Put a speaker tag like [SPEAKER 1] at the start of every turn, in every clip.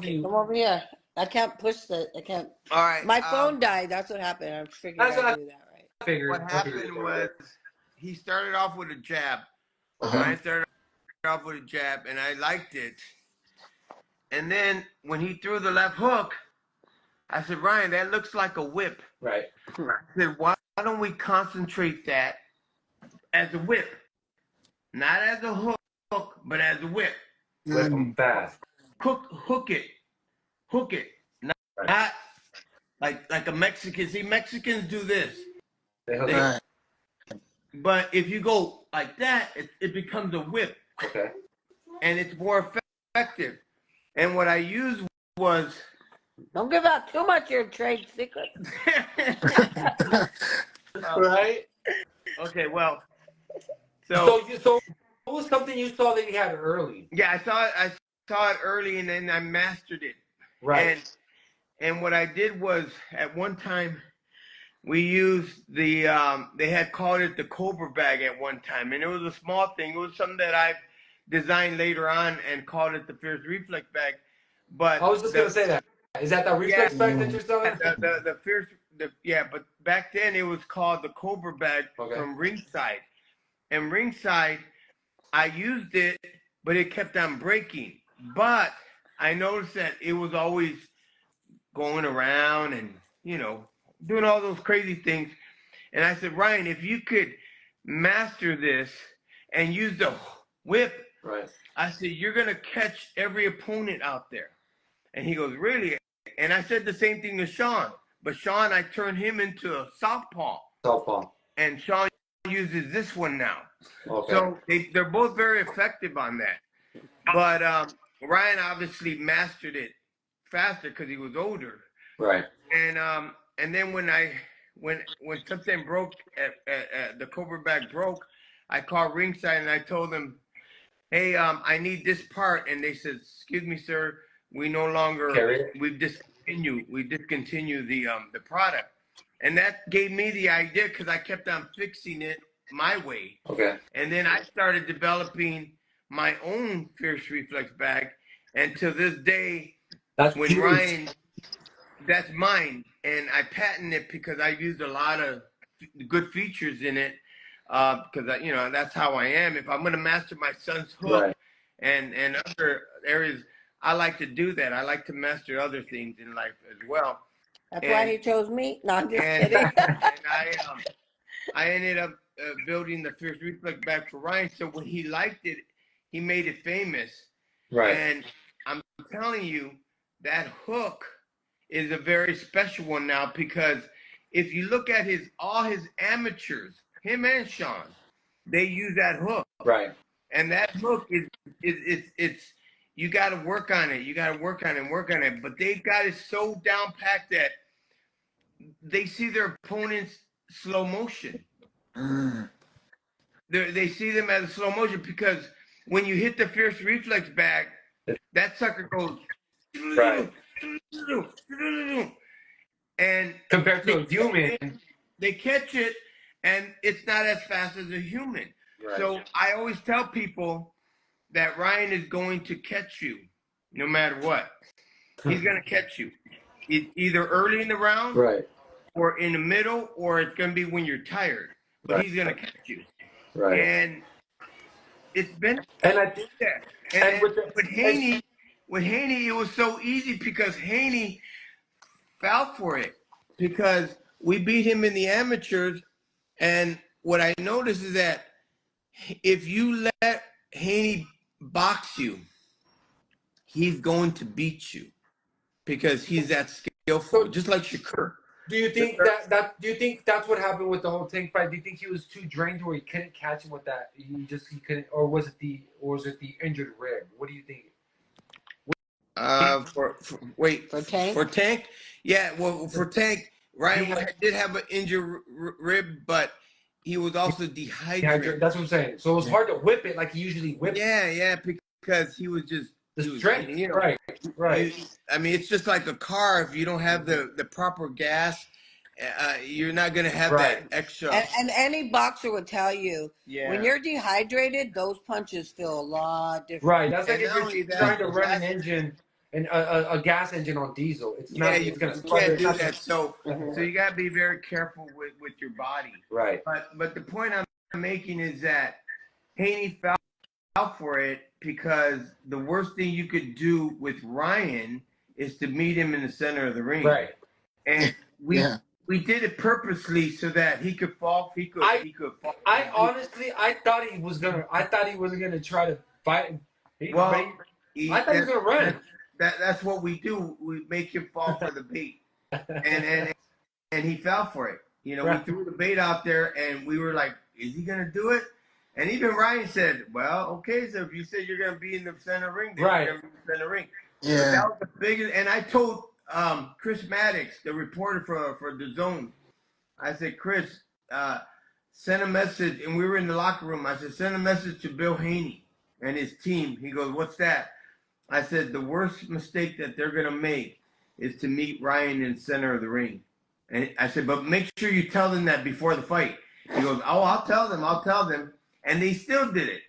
[SPEAKER 1] you.
[SPEAKER 2] Come over here. I can't push I can't.
[SPEAKER 3] All right.
[SPEAKER 2] My phone died. That's what happened. I figured
[SPEAKER 1] That's what
[SPEAKER 2] I'd
[SPEAKER 1] I
[SPEAKER 2] do that, right?
[SPEAKER 1] figured.
[SPEAKER 3] What happened was he started off with a jab.
[SPEAKER 4] Uh-huh.
[SPEAKER 3] Ryan started off with a jab, and I liked it. And then when he threw the left hook, I said, Ryan, that looks like a whip.
[SPEAKER 1] Right.
[SPEAKER 3] I said, why don't we concentrate that as a whip? Not as a hook, but as a whip.
[SPEAKER 1] Whip them fast.
[SPEAKER 3] Hook it. Not like a Mexican. See, Mexicans do this.
[SPEAKER 1] They hook
[SPEAKER 4] Right.
[SPEAKER 1] it.
[SPEAKER 3] But if you go like that, it becomes a whip.
[SPEAKER 1] Okay.
[SPEAKER 3] And it's more effective. And what I used was...
[SPEAKER 2] Don't give out too much of your trade secret.
[SPEAKER 1] Right?
[SPEAKER 3] Okay, well... So
[SPEAKER 1] what was something you saw that he had early?
[SPEAKER 3] Yeah, I saw it early, and then I mastered it.
[SPEAKER 1] Right.
[SPEAKER 3] And what I did was, at one time, we used the they had called it the Cobra bag at one time, and it was a small thing. It was something that I designed later on and called it the Fierce Reflex bag. But
[SPEAKER 1] I was just gonna say that. Is that the reflex bag that you're selling?
[SPEAKER 3] The Fierce, but back then it was called the Cobra bag from Ringside. And Ringside, I used it, but it kept on breaking. But I noticed that it was always going around and, doing all those crazy things. And I said, Ryan, if you could master this and use the whip,
[SPEAKER 1] right.
[SPEAKER 3] I said, you're going to catch every opponent out there. And he goes, really? And I said the same thing to Sean. But Sean, I turned him into a southpaw. And Sean uses this one now.
[SPEAKER 1] Okay.
[SPEAKER 3] So they're both very effective on that. But Ryan obviously mastered it faster because he was older.
[SPEAKER 1] Right.
[SPEAKER 3] And then when something broke, the Cobra bag broke, I called Ringside and I told them, hey, I need this part. And they said, excuse me, sir, we no longer, we discontinued the product. And that gave me the idea because I kept on fixing it my way.
[SPEAKER 1] Okay.
[SPEAKER 3] And then I started developing my own Fierce Reflex bag. And to this day, that's mine. And I patent it because I used a lot of good features in it. Because that's how I am. If I'm going to master my son's hook and other areas, I like to do that. I like to master other things in life as well.
[SPEAKER 2] That's why he chose me. No, I'm just kidding.
[SPEAKER 3] I ended up building the Fierce Reflex bag for Ryan. So when he liked it, he made it famous.
[SPEAKER 1] Right.
[SPEAKER 3] And I'm telling you, that hook is a very special one now because if you look at all his amateurs, him and Sean, they use that hook.
[SPEAKER 1] Right.
[SPEAKER 3] And that hook it's you got to work on it. You got to work on it. But they've got it so down packed that they see their opponents slow motion. They see them as a slow motion because when you hit the Fierce Reflex bag, that sucker goes
[SPEAKER 1] right.
[SPEAKER 3] And
[SPEAKER 1] compared to a human,
[SPEAKER 3] they catch it, and it's not as fast as a human. Right. So I always tell people that Ryan is going to catch you, no matter what. He's going to catch you. It's either early in the round, or in the middle, or it's going to be when you're tired. But he's going to catch you.
[SPEAKER 1] Right.
[SPEAKER 3] And it's been.
[SPEAKER 1] And I think that.
[SPEAKER 3] And with Haney, it was so easy because Haney fell for it because we beat him in the amateurs. And what I noticed is that if you let Haney box you, he's going to beat you because he's that skillful, just like Shakur.
[SPEAKER 1] Do you think do you think that's what happened with the whole Tank fight? Do you think he was too drained where he couldn't catch him with that? He couldn't, or was it the injured rib? What do you think?
[SPEAKER 3] For Tank? For Tank? Yeah, well, for Tank, Ryan did have an injured rib, but he was also dehydrated.
[SPEAKER 1] That's what I'm saying. So it was hard to whip it like he usually whips.
[SPEAKER 3] Yeah, because he was just
[SPEAKER 1] the strength. Right.
[SPEAKER 3] I mean, it's just like a car. If you don't have the proper gas, you're not going to have that extra.
[SPEAKER 2] And any boxer would tell you, when you're dehydrated, those punches feel a lot different.
[SPEAKER 1] Right. That's like if you're trying to run an engine a gas engine on diesel. It's
[SPEAKER 3] Yeah,
[SPEAKER 1] not.
[SPEAKER 3] you
[SPEAKER 1] It's gonna
[SPEAKER 3] can't do
[SPEAKER 1] sputter.
[SPEAKER 3] that. So you gotta be very careful with your body.
[SPEAKER 1] Right.
[SPEAKER 3] But the point I'm making is that Haney fell for it because the worst thing you could do with Ryan is to meet him in the center of the ring.
[SPEAKER 1] Right.
[SPEAKER 3] And we did it purposely so that he could fall. He could fall.
[SPEAKER 1] I honestly, I thought he was gonna try to fight. I thought he was gonna run.
[SPEAKER 3] That's what we do. We make him fall for the bait, and he fell for it. You know,
[SPEAKER 1] Right.
[SPEAKER 3] we threw the bait out there, and we were like, "Is he gonna do it?" And even Ryan said, "Well, okay. So if you said you're gonna be in the center ring, then
[SPEAKER 1] right.
[SPEAKER 3] you're gonna be in the center ring."
[SPEAKER 4] Yeah.
[SPEAKER 3] So that was the biggest. And I told Chris Maddox, the reporter for the Zone, I said, "Chris, send a message." And we were in the locker room. I said, "Send a message to Bill Haney and his team." He goes, "What's that?" I said, "The worst mistake that they're gonna make is to meet Ryan in the center of the ring." And I said, "But make sure you tell them that before the fight." He goes, "Oh, I'll tell them." And they still did it.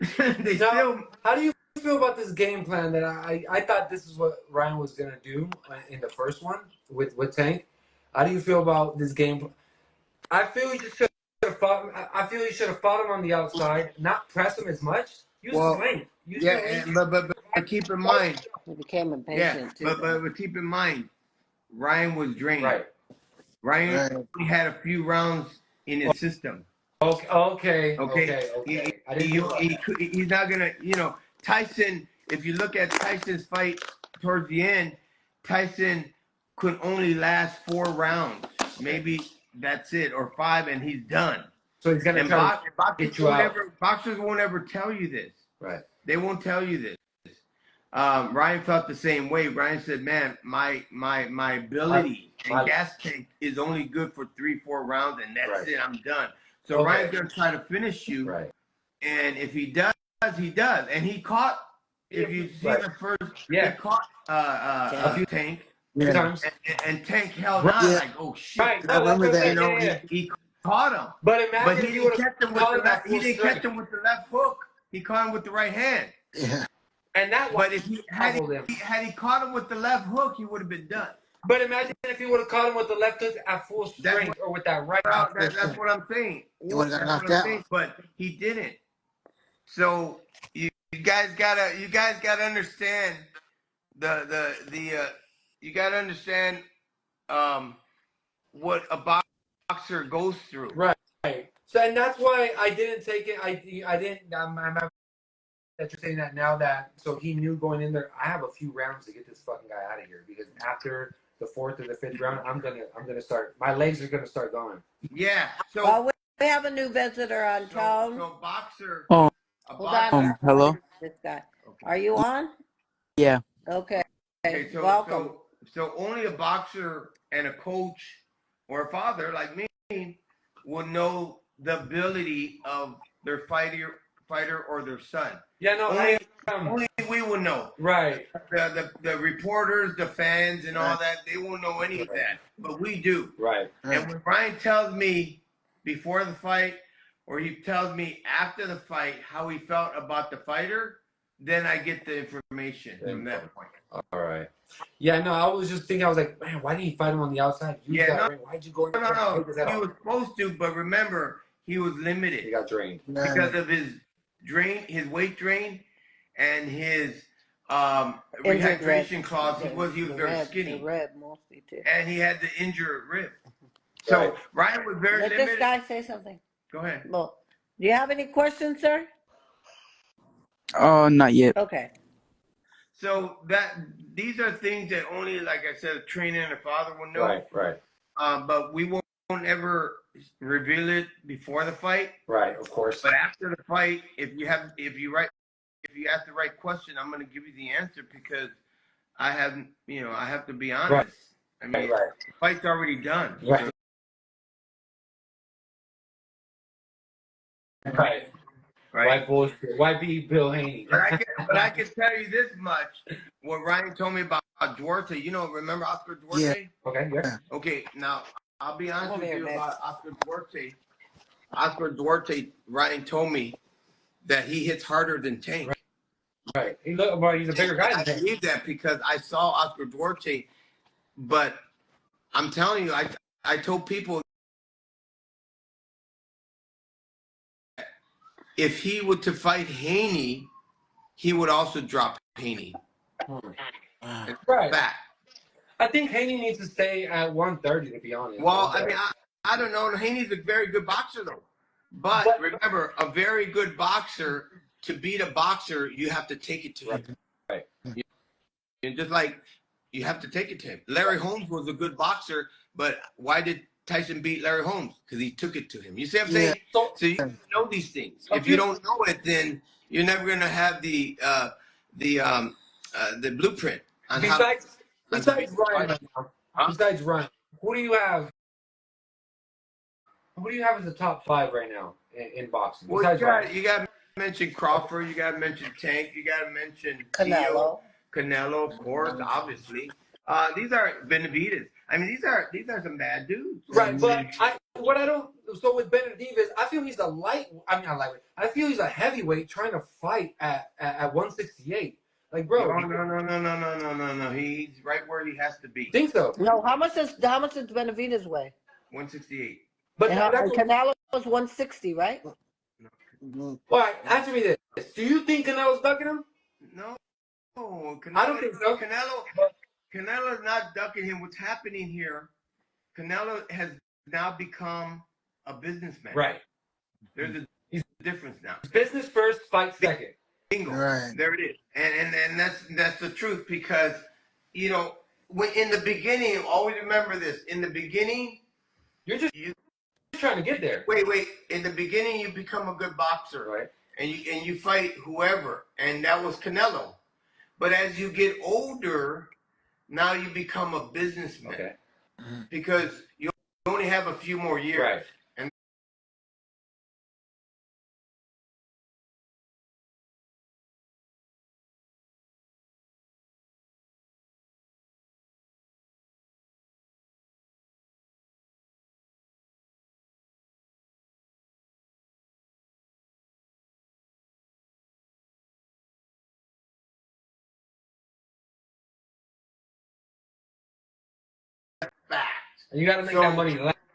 [SPEAKER 1] How do you feel about this game plan that I thought this is what Ryan was gonna do in the first one with Tank? How do you feel about this game? I feel he just should have fought. I feel he should have fought him on the outside, not press him as much. Use his length.
[SPEAKER 3] But keep in mind,
[SPEAKER 2] He became impatient too.
[SPEAKER 3] but keep in mind, Ryan was drained.
[SPEAKER 1] Right.
[SPEAKER 3] Ryan only had a few rounds in his system.
[SPEAKER 1] Okay.
[SPEAKER 3] He's not gonna, Tyson. If you look at Tyson's fight towards the end, Tyson could only last 4 rounds. Maybe that's it, or 5, and he's done.
[SPEAKER 1] So he's gonna
[SPEAKER 3] boxers won't ever tell you this.
[SPEAKER 1] Right.
[SPEAKER 3] They won't tell you this. Ryan felt the same way. Ryan said, "Man, my ability and gas tank is only good for 3-4 rounds, and that's it. I'm done." So Ryan's gonna try to finish you.
[SPEAKER 1] Right.
[SPEAKER 3] And if he does, he does. And he caught. If you see the first, he caught a few Tank.
[SPEAKER 4] Yeah.
[SPEAKER 3] And Tank held on like, "Oh shit!"
[SPEAKER 1] Right.
[SPEAKER 4] I remember that.
[SPEAKER 3] He caught him.
[SPEAKER 1] But imagine
[SPEAKER 3] he didn't catch him with the left. He didn't catch him with the left hook. He caught him with the right hand.
[SPEAKER 4] Yeah.
[SPEAKER 1] And that.
[SPEAKER 3] But if he had he caught him with the left hook, he would have been done.
[SPEAKER 1] But imagine if he would have caught him with the left hook at full strength or with that right.
[SPEAKER 3] That's what I'm saying.
[SPEAKER 4] He would have got knocked out.
[SPEAKER 3] But he didn't. So you guys gotta understand you gotta understand what a boxer goes through.
[SPEAKER 1] Right. So and that's why I didn't take it. I didn't. I'm that you're saying that now that so he knew going in there. I have a few rounds to get this fucking guy out of here because after the 4th or the 5th round, I'm gonna start. My legs are gonna start going.
[SPEAKER 3] Yeah. So
[SPEAKER 2] we have a new visitor on phone.
[SPEAKER 3] So boxer.
[SPEAKER 2] Hold on.
[SPEAKER 5] Hello.
[SPEAKER 2] This guy. Are you on?
[SPEAKER 5] Yeah.
[SPEAKER 2] Okay.
[SPEAKER 3] So,
[SPEAKER 2] Welcome.
[SPEAKER 3] So only a boxer and a coach or a father like me will know the ability of their fighter or their son.
[SPEAKER 1] Yeah, no,
[SPEAKER 3] only we will know.
[SPEAKER 1] Right.
[SPEAKER 3] The reporters, the fans, and all that, they won't know any of that, but we do.
[SPEAKER 1] Right.
[SPEAKER 3] And when Brian tells me before the fight, or he tells me after the fight how he felt about the fighter, then I get the information from that point.
[SPEAKER 1] All right. Yeah, no, I was just thinking, I was like, man, why didn't you fight him on the outside? Why'd you go in there?
[SPEAKER 3] No. He was supposed to, but remember, he was limited.
[SPEAKER 1] He got drained.
[SPEAKER 3] Because of his weight drain, and his rehydration clause. He was very skinny.
[SPEAKER 2] Mostly too.
[SPEAKER 3] And he had the injured rib. So Ryan was very limited.
[SPEAKER 2] Let this guy say something.
[SPEAKER 3] Go ahead.
[SPEAKER 2] Well, do you have any questions, sir?
[SPEAKER 5] Not yet.
[SPEAKER 2] Okay.
[SPEAKER 3] So these are things that only, like I said, a trainer and a father will know.
[SPEAKER 1] Right.
[SPEAKER 3] But we won't ever reveal it before the fight.
[SPEAKER 1] Right, of course.
[SPEAKER 3] But after the fight, if you ask the right question, I'm going to give you the answer because I have to be honest.
[SPEAKER 1] Right.
[SPEAKER 3] I mean, the fight's already done.
[SPEAKER 1] Right. Right. Why bullshit? Why be Bill Haney?
[SPEAKER 3] But I can tell you this much: what Ryan told me about Duarte. Remember Oscar Duarte?
[SPEAKER 4] Yeah.
[SPEAKER 1] Okay. Yeah.
[SPEAKER 3] Okay. Now I'll be honest with you about Oscar Duarte. Oscar Duarte. Ryan told me that he hits harder than Tank.
[SPEAKER 1] Right. He's a bigger guy
[SPEAKER 3] I
[SPEAKER 1] than Tank.
[SPEAKER 3] believe that because I saw Oscar Duarte, but I'm telling you, I told people if he were to fight Haney, he would also drop Haney.
[SPEAKER 1] Right.
[SPEAKER 3] Back.
[SPEAKER 1] I think Haney needs to stay at 130, to be honest.
[SPEAKER 3] Well, I mean, I don't know. Haney's a very good boxer, though. But remember, a very good boxer, to beat a boxer, you have to take it to him.
[SPEAKER 1] Right.
[SPEAKER 3] And just like you have to take it to him. Larry Holmes was a good boxer, but why did Tyson beat Larry Holmes? Because he took it to him. You see what I'm saying? So you know these things. If you don't know it, then you're never gonna have the blueprint on
[SPEAKER 1] besides Ryan right now. Huh? Besides Ryan, who do you have? Who do you have as the top 5 right now in boxing?
[SPEAKER 3] Well, you got to mention Crawford. You got to mention Tank. You got to mention Canelo, of course, obviously. These are Benavidez. I mean, these are some bad dudes.
[SPEAKER 1] Right, but so with Benavidez, I feel he's not lightweight. I feel he's a heavyweight trying to fight at 168. Like, bro.
[SPEAKER 3] No. He's right where he has to be.
[SPEAKER 1] Think so?
[SPEAKER 2] No, how much does Benavidez weigh?
[SPEAKER 3] 168.
[SPEAKER 2] But Canelo was 160, right?
[SPEAKER 1] All right, answer me this. Do you think Canelo's ducking him?
[SPEAKER 3] No.
[SPEAKER 1] I don't think so.
[SPEAKER 3] Canelo's not ducking him. What's happening here, Canelo has now become a businessman.
[SPEAKER 1] Right.
[SPEAKER 3] There's a difference now.
[SPEAKER 1] Business first, fight second.
[SPEAKER 3] Bingo. Right. There it is. And that's the truth, because, you know, when in the beginning, always remember this. In the beginning,
[SPEAKER 1] you're just trying to get there.
[SPEAKER 3] Wait. In the beginning, you become a good boxer,
[SPEAKER 1] right? And
[SPEAKER 3] you fight whoever, and that was Canelo. But as you get older, now you become a businessman.
[SPEAKER 1] Okay.
[SPEAKER 3] Because you only have a few more years.
[SPEAKER 1] Right.
[SPEAKER 3] Fact.
[SPEAKER 1] And you got to make that money last.